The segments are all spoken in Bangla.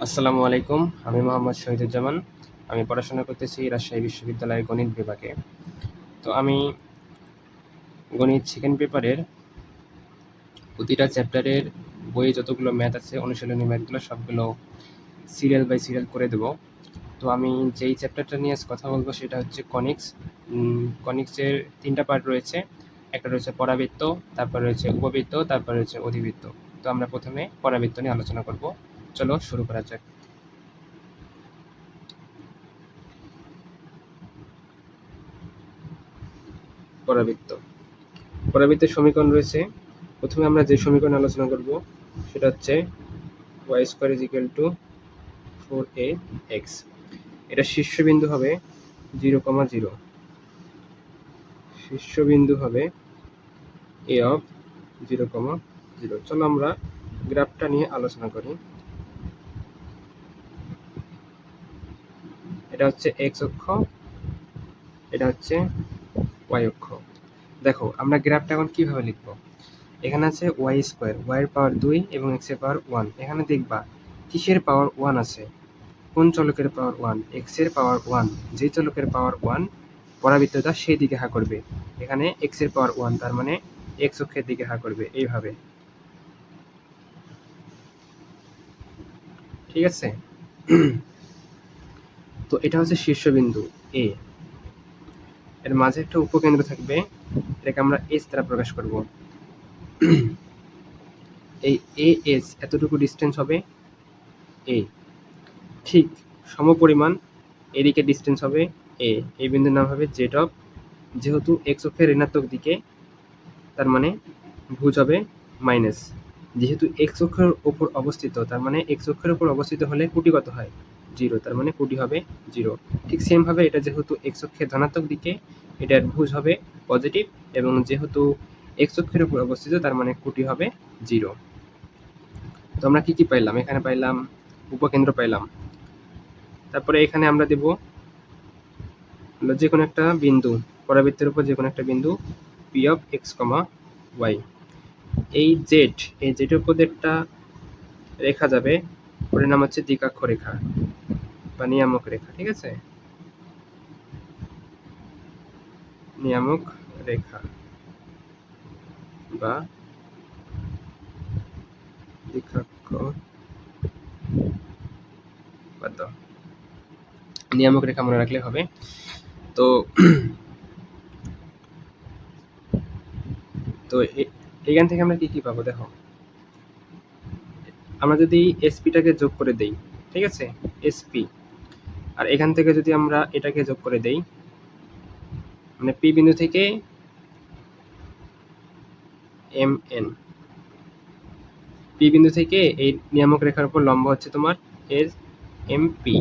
আসসালামু আলাইকুম। আমি মোহাম্মদ শহীদুজ্জামান। আমি পড়াশোনা করতেছি রাজশাহী বিশ্ববিদ্যালয়ের গণিত বিভাগে। তো আমি গণিত সেকেন্ড পেপারের প্রতিটা চ্যাপ্টারের বইয়ে যতগুলো ম্যাথ আছে, অনুশীলনী ম্যাথগুলো সবগুলো সিরিয়াল বাই সিরিয়াল করে দেব। তো আমি যেই চ্যাপ্টারটা নিয়ে আজ কথা বলবো সেটা হচ্ছে কনিক্স। কনিক্সের ৩টা পার্ট রয়েছে। একটা রয়েছে পরাবৃত্ত, তারপর রয়েছে উপবৃত্ত, তারপর রয়েছে অধিবৃত্ত। তো আমরা প্রথমে পরাবৃত্ত নিয়ে আলোচনা করব। চলো শুরু করা যাক। পরাবৃত্ত। পরাবৃত্তের সমীকরণ রয়েছে। প্রথমে আমরা যে সমীকরণ আলোচনা করব সেটা হচ্ছে y² = 4ax। এটা শীর্ষবিন্দু হবে 0,0। শীর্ষবিন্দু হবে a of 0,0। চলো আমরা গ্রাফটা নিয়ে আলোচনা করি। এটা হচ্ছে x অক্ষ, এটা হচ্ছে y অক্ষ। দেখো আমরা গ্রাফটা এখন কিভাবে লিখব। এখানে আছে y², y এর পাওয়ার 2 এবং x এর পাওয়ার 1। এখানে দেখবা কিসের পাওয়ার 1 আছে, কোন চলকের পাওয়ার 1, x এর পাওয়ার 1। যে চলকের পাওয়ার 1 পরাবৃত্তটা সেই দিকে হা করবে। এখানে x এর পাওয়ার 1, তার মানে x অক্ষের দিকে হা করবে এইভাবে। ঠিক আছে? তো এটা হচ্ছে শীর্ষবিন্দু a। এর মাঝে একটা উপকেন্দ্র থাকবে, এটাকে আমরা s দ্বারা প্রকাশ করব। এই as এতটুকু ডিস্টেন্স হবে a। ঠিক সমপরিমাণ এদিকে ডিস্টেন্স হবে a। এই বিন্দুর নাম হবে z অফ। যেহেতু x অক্ষের ঋণাত্মক দিকে, তার মানে ভুজ হবে মাইনাস। যেহেতু x অক্ষের উপর অবস্থিত, তার মানে x অক্ষের উপর অবস্থিত হলে কুটি কত হয়? 0, তার মানে কুটি হবে 0। ঠিক সেম ভাবে এটা যেহেতু x অক্ষের ধনাত্মক দিকে, এটার ভুজ হবে পজিটিভ, এবং যেহেতু x অক্ষের উপর অবস্থিত, তার মানে কুটি হবে 0। তো আমরা কি কি পাইলাম? এখানে পাইলাম উপকেন্দ্র পাইলাম। তারপরে এখানে আমরা দেব যে কোনো একটা বিন্দু, পরাবৃত্তের উপর যে কোনো একটা বিন্দু p of x, y। এই জেটের উপর একটা রেখা যাবে, ওর নাম হচ্ছে দ্বিকাক্ষ রেখা বা নিয়ামক রেখা। ঠিক আছে? নিয়ামক রেখা বা দ্বিকাক্ষ, নিয়ামক রেখা মনে রাখলে হবে। তো তো এখান থেকে আমরা কি কি পাবো দেখো। আমরা যদি এসপিটাকে যোগ করে দেই, ঠিক আছে, এসপি, আর এখান থেকে যদি আমরা এটাকে যোগ করে দেই, মানে পি বিন্দু থেকে mn, পি বিন্দু থেকে এই নিয়ামক রেখার উপর লম্ব হচ্ছে তোমার এস এমপি।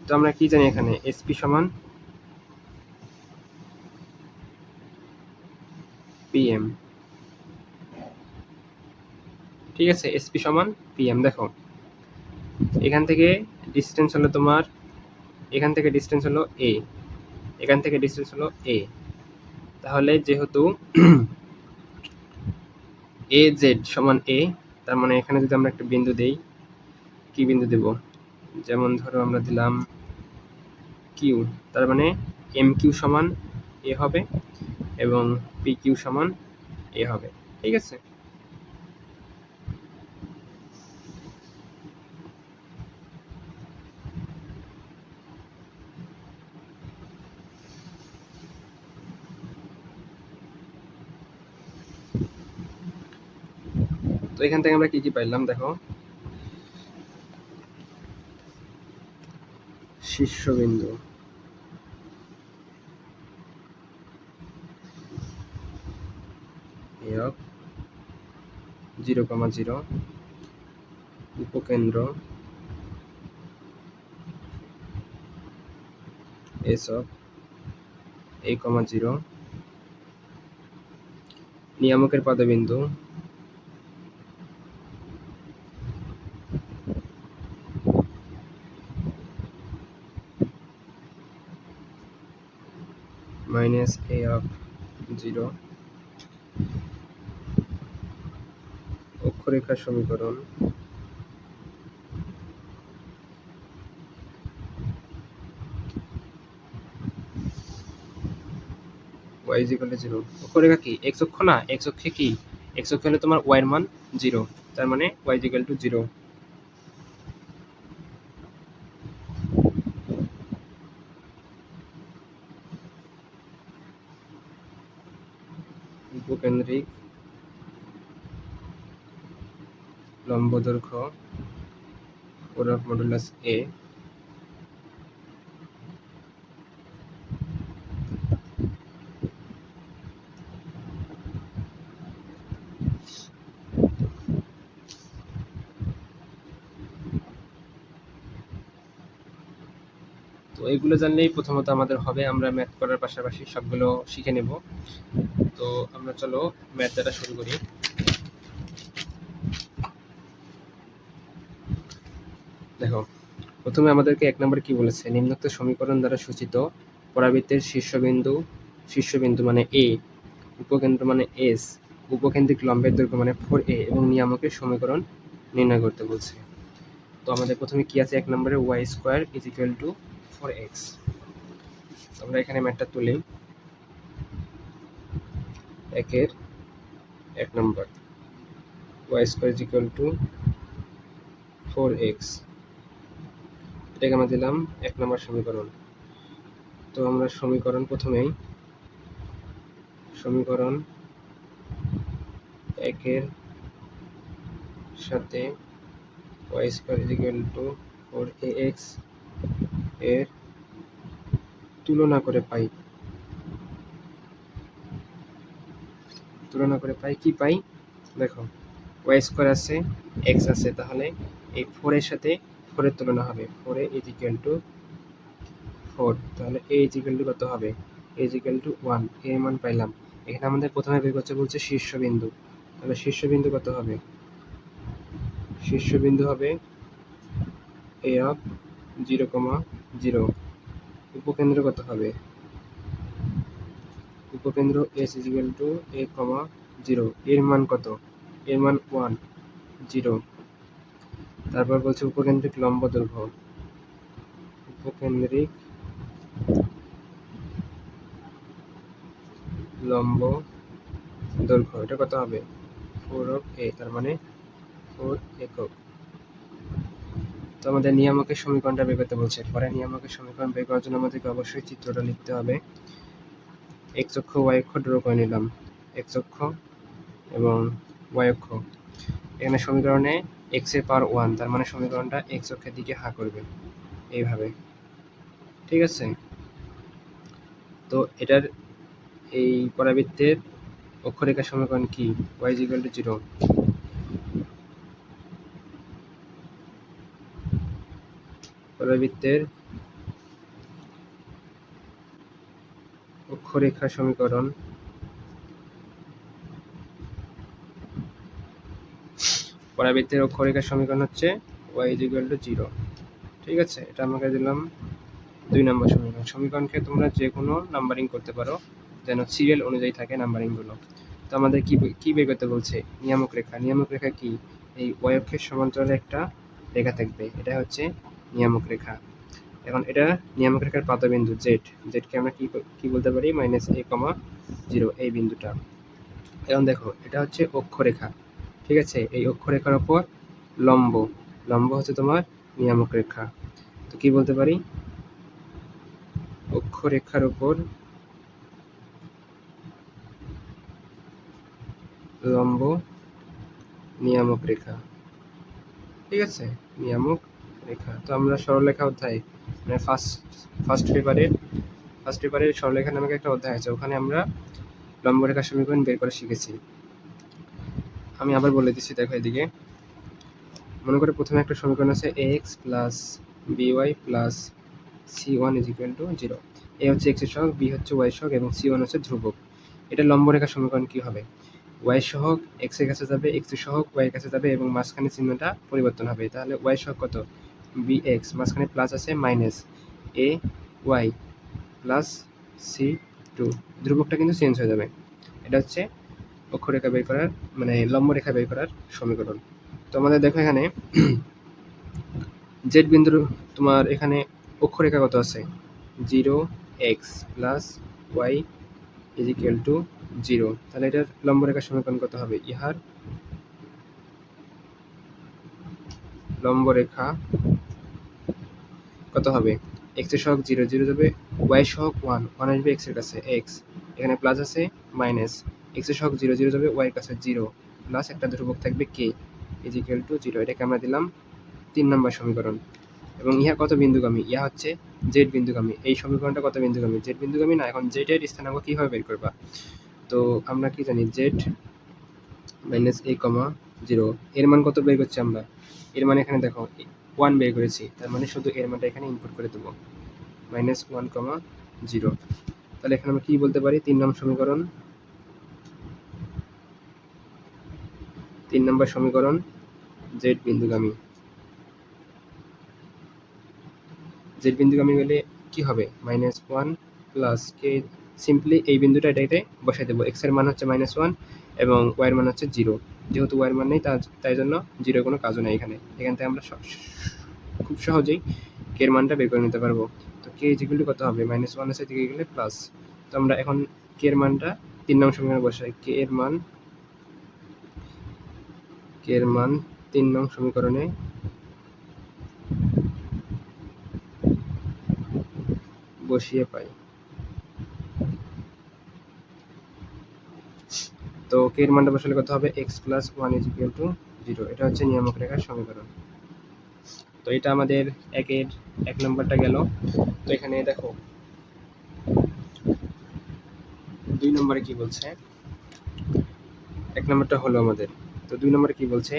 তো আমরা কি জানি এখানে এসপি সমান পিএম। ঠিক আছে? এসপি সমান পিএম। দেখো এখান থেকে ডিস্টেন্স হলো তোমার, এখান থেকে ডিস্টেন্স হলো এ, এখান থেকে ডিস্টেন্স হলো এ। তাহলে যেহেতু এ জেড সমান এ, তার মানে এখানে যদি আমরা একটা বিন্দু দেই, কি বিন্দু দেব? যেমন ধরো আমরা দিলাম কিউ, তার মানে এম কিউ সমান এ হবে এবং পি কিউ সমান এ হবে। ঠিক আছে? তো এখান থেকে আমরা কি কি পাইলাম দেখো। শীর্ষবিন্দু a of 0,0, উপকেন্দ্র s of a, 0, নিয়ামকের পাদবিন্দু minus a of 0, অক্ষরেখার সমীকরণ ওয়াই ইজ ইকুয়াল টু 0। অক্ষরেখা কি এক্স অক্ষ না, এক্স অক্ষে কি এক্স অক্ষে হলে তোমার ওয়াই এর মান 0, তার মানে ওয়াই ইজ ইকুয়াল টু 0। উপকেন্দ্রিক লম্ব দৈর্ঘ্য পূরক মডুলাস এ তো এগুলো জানলেই প্রথমত আমাদের হবে, আমরা ম্যাথ করার পাশাপাশি সবগুলো শিখে নেব। তো আমরা চলো ম্যাথ দ্বারা শুরু করি। দেখো প্রথমে আমাদেরকে 1 নম্বরে কি বলেছে, নিম্নোক্ত সমীকরণ দ্বারা সূচিত পরাবৃত্তের শীর্ষবিন্দু মানে এ, উপকেন্দ্র মানে এস, উপকেন্দ্রিক লম্বের দৈর্ঘ্য মানে 4a এবং নিয়ামকের সমীকরণ নির্ণয় করতে বলছে। তো আমাদের প্রথমে কি আছে 1 নম্বরে y square is equal to 4x। আমরা এখানে ম্যাথটা তুলি। 1 নম্বর y square is equal to 4x, এটাকে আমরা দিলাম 1 নম্বর সমীকরণ। তো আমরা সমীকরণ প্রথমেই সমীকরণ 1 এর সাথে y square is equal to 4ax এর তুলনা করে পাই কি পাই, দেখো y স্কয়ার আছে x আছে, তাহলে এই 4 এর সাথে 4 এর তুলনা হবে, 4a ইজ ইকুয়াল টু 4, তাহলে a ইজ ইকুয়াল টু কত হবে, a ইজ ইকুয়াল টু 1, এর মান পাইলাম। এখানে আমাদের প্রথমে বের করতে বলছে শীর্ষবিন্দু, তাহলে শীর্ষবিন্দু কত হবে, শীর্ষবিন্দু হবে a অফ 0,0। উপকেন্দ্র কত হবে, উপকেন্দ্র s is equal to a, 0, এর মান কত, এর মান 1, 0। তারপর বলছে উপকেন্দ্রিক লম্ব দৈর্ঘ্য, উপকেন্দ্রিক লম্ব দৈর্ঘ্য এটা কত হবে 4 অফ a, তার মানে 4 একক। তো আমাদের নিয়ামকের সমীকরণটা বের করতে বলছে। পরে নিয়ামকের সমীকরণ বের করার জন্য আমাদেরকে অবশ্যই চিত্রটা লিখতে হবে। x অক্ষ y অক্ষ ড্র করে নিলাম, x অক্ষ এবং y অক্ষ। এখানে সমীকরণে x এর পাওয়ার 1, তার মানে সমীকরণটা x অক্ষের দিকে হা করবে এইভাবে, ঠিক আছে। তো এটার এই পরাবৃত্তের অক্ষরেখার সমীকরণ কি, y is equal to 0। পরাবৃত্তের অক্ষরেখা সমীকরণ হচ্ছে y is equal to 0, ঠিক আছে। এটা আমাকে দিলাম 2 নম্বর সমীকরণ। সমীকরণকে তোমরা যে কোনো নাম্বারিং করতে পারো, যেন সিরিয়াল অনুযায়ী থাকে নাম্বারিংগুলো। তো আমাদের কি বের করতে বলছে, নিয়ামক রেখা। নিয়ামক রেখা কি, এই y অক্ষের সমান্তরালে একটা রেখা থাকবে, এটা হচ্ছে নিয়ামক রেখা। এখন এটা নিয়ামক রেখার পাদবিন্দু জেডকে আমরা কি বলতে পারি, -a, 0, এই বিন্দুটা। এখন দেখো এটা হচ্ছে অক্ষরেখা, ঠিক আছে। এই অক্ষরেখার উপর লম্ব হচ্ছে তোমার নিয়ামক রেখা। তো কি বলতে পারি, অক্ষরেখার উপর লম্ব নিয়ামক রেখা, ঠিক আছে, নিয়ামক রেখা। তো আমরা সরলরেখা অধ্যায় মানে ফার্স্ট পেপারের সরলরেখা নামক একটা অধ্যায় আছে, ওখানে আমরা লম্বরেখা সমীকরণ বের করে শিখেছি। আমি আবার বলে দিচ্ছি, দেখো এদিকে মনে করে প্রথমে একটা সমীকরণ আছে ax plus by plus c1 is equal to 0। a হচ্ছে x এর সহগ, b হচ্ছে y সহগ এবং c1 হচ্ছে ধ্রুবক। এটা লম্বরেখা সমীকরণ কি হবে, y সহগ x এর কাছে যাবে, x এর সহগ y এর কাছে যাবে এবং মাঝখানে চিহ্নটা পরিবর্তন হবে। তাহলে y সহগ কত, bx, মাঝখানে প্লাস আছে minus a y plus c2, ধ্রুবকটা কিন্তু চেঞ্জ হয়ে যাবে। এটা হচ্ছে অক্ষরেখা বের করার মানে লম্বরেখা বের করার সমীকরণ। তো আমাদের দেখো এখানে জেড বিন্দুর তোমার এখানে অক্ষরেখা কত আছে, 0x plus y is equal to 0। তাহলে এটার লম্ব রেখার সমীকরণ কত হবে? ইহার লম্ব রেখা কত হবে? x এর সহগ 0, 0 যাবে y এর সহগ 1, 1 আসবে x এর কাছে x, এখানে প্লাস আছে মাইনাস, x এর সহগ 0, 0 যাবে y এর কাছে 0, প্লাস একটা ধ্রুবক থাকবে k ইজ ইকুয়াল টু 0। এটাকে আমরা দিলাম 3 নম্বর সমীকরণ। এবং ইহা কত বিন্দুগামী? ইহা হচ্ছে z বিন্দুগামী। এই সমীকরণটা কত বিন্দুগামী? z বিন্দুগামী না। এখন z এর স্থানাঙ্ক কিভাবে বের করবা? তো আমরা কি জানি z মাইনাস a কমা 0, এর মান কত বের করছি আমরা? এর মানে এখানে দেখো 1 বের করেছি, তার মানে শুধু এর মানটা এখানে ইনপুট করে দেবো, মাইনাস 1 কমা 0। তাহলে এখানে আমরা কি বলতে পারি? 3 নম্বর সমীকরণ, 3 নম্বর সমীকরণ z বিন্দুগামী। z বিন্দুগামী হলে কি হবে? মাইনাস 1 প্লাস কে, সিম্পলি এই বিন্দুটা এটাতে বসাই দেবো। x এর মান হচ্ছে মাইনাস 1 এবং y এর মান হচ্ছে 0। যেহেতু y এর মান নেই তাই জন্য 0 কোনো কাজও নেই এখানে। এখান থেকে আমরা খুব সহজেই k এর মানটা বের করে নিতে পারবো। তো k ইজ ইকুয়াল টু কত হবে? মাইনাস 1 আছে দিকে গেলে প্লাস। তো আমরা এখন k এর মানটা 3 নং সমীকরণে বসাই। k এর মান 3 নং সমীকরণে বসিয়ে পাই। তো k এর মানটা বসালে কত হবে? x plus 1 is equal to 0। এটা হচ্ছে নিয়ামক রেখার সমীকরণ। তো এটা আমাদের একের 1 নম্বরটা গেল। তো এখানে দেখো 2 নম্বরে কি বলছে? 1 নম্বরটা হলো আমাদের। তো 2 নম্বরে কি বলছে?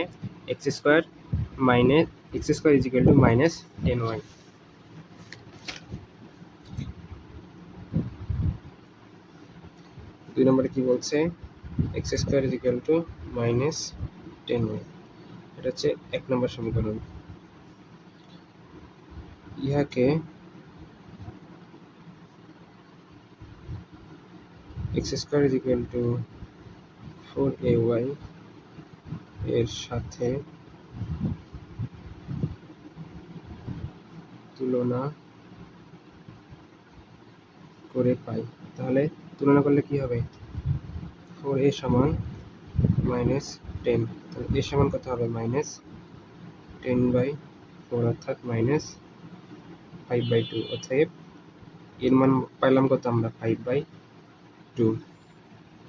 x square is equal to minus 10y। 2 নম্বরে কি বলছে? x square is equal to minus 10y। এটা হচ্ছে 1 নম্বর সমীকরণ। ইহাকে x square is equal to 4ay এর সাথে তুলনা করে পাই। তাহলে তুলনা করলে কি হবে? 4a সমান মাইনাস 10। তাহলে a সমান কত হবে? মাইনাস 10/4, অর্থাৎ মাইনাস 5/2। অতএব এর মান পাইলাম কত আমরা? 5/2।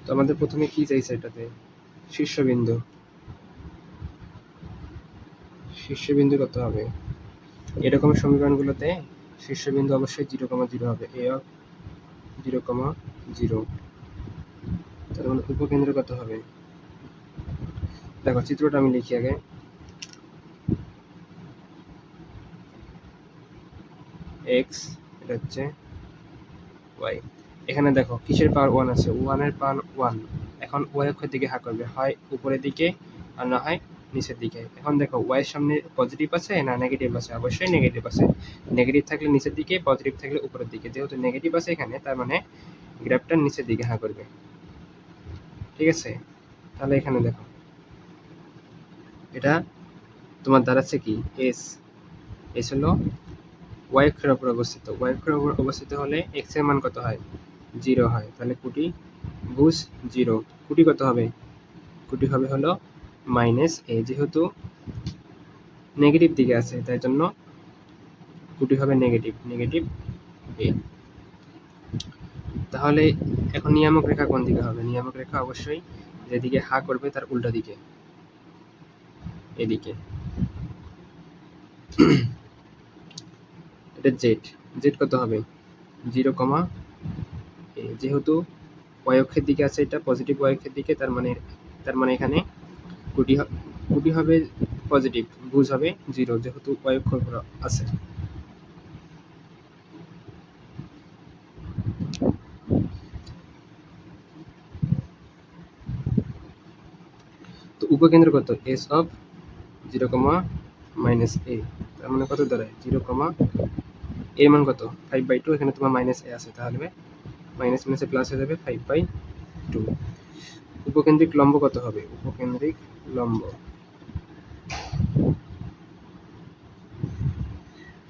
তো আমাদের প্রথমে কি চাইছে এটাতে? শীর্ষবিন্দু। শীর্ষবিন্দু কত হবে? এরকম সমীকরণগুলোতে শীর্ষবিন্দু অবশ্যই 0,0 হবে। a of 0,0। তার মানে উপকেন্দ্র কত হবে? দেখো চিত্রটা আমি লিখি আগে। x, এটা হচ্ছে y। এখানে দেখো কিসের পাওয়ার 1 আছে? 1 এর পাওয়ার 1। এখন y অক্ষের দিকে হা করবে, হয় উপরের দিকে আর না হয় নিচের দিকে। এখন দেখো y এর সামনে পজিটিভ আছে না নেগেটিভ আছে? অবশ্যই নেগেটিভ আছে। নেগেটিভ থাকলে নিচের দিকে, পজিটিভ থাকলে উপরের দিকে। যেহেতু নেগেটিভ আছে এখানে, তার মানে গ্রাফটা নিচের দিকে হা করবে। ঠিক আছে? তাহলে এখানে দেখো এটা তোমার দাঁড়াচ্ছে কি? s হলো y অক্ষের উপর অবস্থিত। y অক্ষের উপর অবস্থিত হলে x এর মান কত হয়? 0 হয়। তাহলে কুটি ভুজ 0। কুটি কত হবে? কুটি হবে হলো মাইনাস a। যেহেতু নেগেটিভ দিকে আছে তাই জন্য কুটি হবে নেগেটিভ a। তাহলে এখন নিয়ামক রেখা কোন দিকে হবে? নিয়ামক রেখা অবশ্যই যেদিকে হা করবে তার উল্টা দিকে, এদিকে। এটা জেড কত হবে? 0, a। যেহেতু y অক্ষের দিকে আছে, এটা পজিটিভ y অক্ষের দিকে, তার মানে এখানে কুটি হবে পজিটিভ, ভুজ হবে 0, যেহেতু y অক্ষের উপর আছে। তো উপকেন্দ্র কত? s অফ 0, তার মানে কত দাঁড়ায়? 0, এর মান কত? 5/2। এখানে তোমার মাইনাস a আছে, তাহলে মাইনাস মাইনাসে প্লাস হয়ে যাবে 5/2। উপকেন্দ্রিক লম্ব কত হবে? উপকেন্দ্রিক লম্ব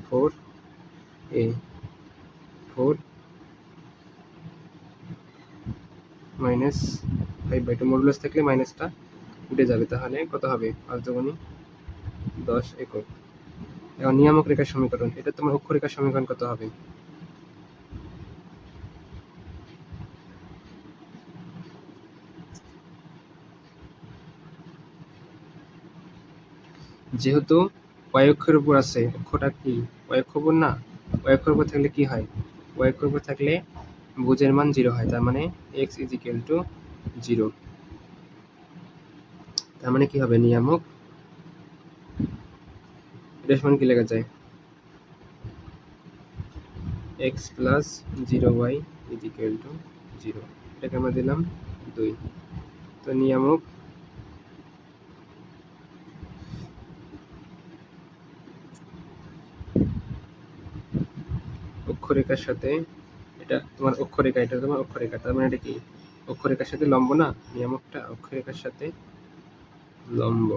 4a, মাইনাস 5/2 মডুলাস থাকলে মাইনাসটা উঠে যাবে, তাহলে কত হবে 5 দুগুণে 10 একক। এখন নিয়ামক রেখার সমীকরণ, এটা তোমার অক্ষরেখার সমীকরণ কত হবে? যেহেতু y অক্ষের উপর আছে, অক্ষটা কি y অক্ষ উপর না, y অক্ষের উপর থাকলে কি হয়, y অক্ষের উপর থাকলে ভুজের মান 0 হয়, তার মানে x = 0। তার মানে কি হবে নিয়ামক, এটার সমান কি লেখা যায়, x + 0y = 0, এটাকে আমরা দিলাম 2। তো নিয়ামক অক্ষরেখার সাথে, এটা তোমার অক্ষরেখা, এটা তোমার অক্ষরেখা, তার মানে এটা কি অক্ষরেখার সাথে লম্ব না, নিয়ামকটা অক্ষরেখার সাথে লম্ব।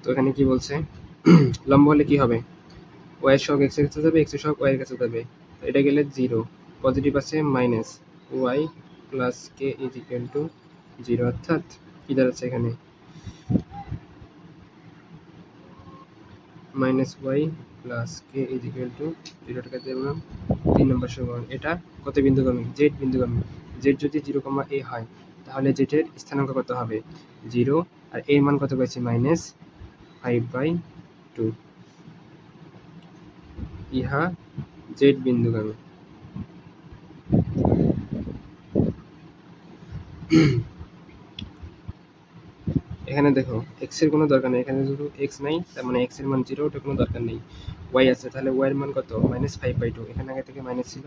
তো এখানে কি বলছে, লম্ব হলে কি হবে, y এর সহগ x এর কাছে যাবে, x এর সহগ y এর কাছে যাবে, এটা গেলে 0, পজিটিভ আছে মাইনাস y + k = 0, অর্থাৎ কি দাঁড়াচ্ছে এখানে -y + k = 0, টাকা দিলাম 3 নম্বর সমীকরণ। এটা কত বিন্দুগামী, z বিন্দুগামী, z যদি 0, a হয় তাহলে z এর স্থানাঙ্ক কত হবে 0, আর a এর মান কত পাইছি -5/2, ইহা z বিন্দুগামী। এখানে দেখো x এর কোনো দরকার নেই, এখানে যেহেতু x নাই তার মানে x এর মান 0, ওটা কোনো দরকার নেই। y আছে, তাহলে y এর মান কত -5/2, এখানে আগে থেকে মাইনাস ছিল,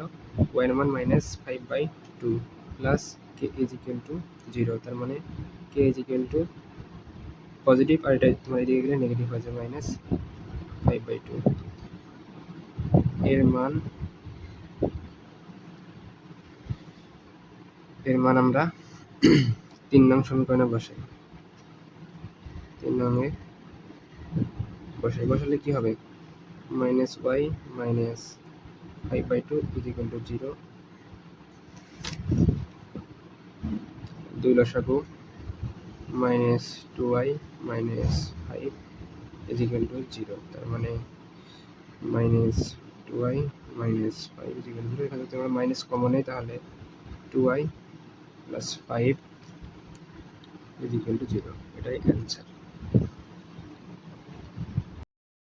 y এর মান -5/2 প্লাস k = 0, তার মানে k = পজিটিভ, আর এটা তোমার এদিকে গেলে নেগেটিভ হয়ে যাবে -5/2। এর মান আমরা 3 নং সমীকরণে বসাই, 3 নং এ বসালে কি হবে -y -5/2 = 0, 2 লসাগু -2y - 5 = 0, তার মানে -2y - 5 = 0। এখানে যদি আমরা মাইনাস কমন নেই তাহলে 2y + 5 = 0, এটাই অ্যান্সার।